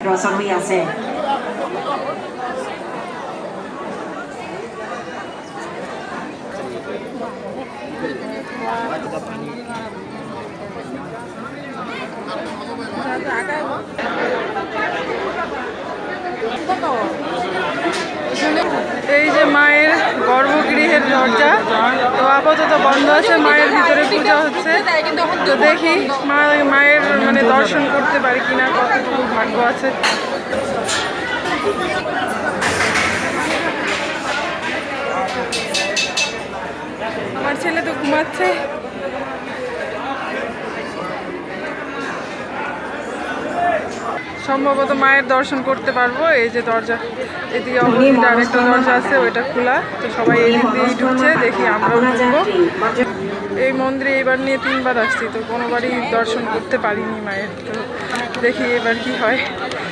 Grocery আছে। এই যে মায়ের গর্ভগৃহের দরজা, তো আপাতত বন্ধ আছে, মায়ের ভিতরে পূজা হচ্ছে। তো দেখি মায়ের মানে দর্শন করতে পারি কিনা, কতটুকু ভাগ্য আছে। আমার ছেলে তো ঘুমাচ্ছে। সম্ভবত মায়ের দর্শন করতে পারবো। এই যে দরজা, এদিকে অপোজিটে আরেকটা দরজা আছে, ওইটা খোলা। তো সবাই এদিক দিয়েই ঢুকছে, দেখি আমরাও ঢুকবো। এই মন্দিরে এবার নিয়ে 3বার আসছি, তো কোনোবারই দর্শন করতে পারিনি মায়ের। তো দেখি এবার কি হয়।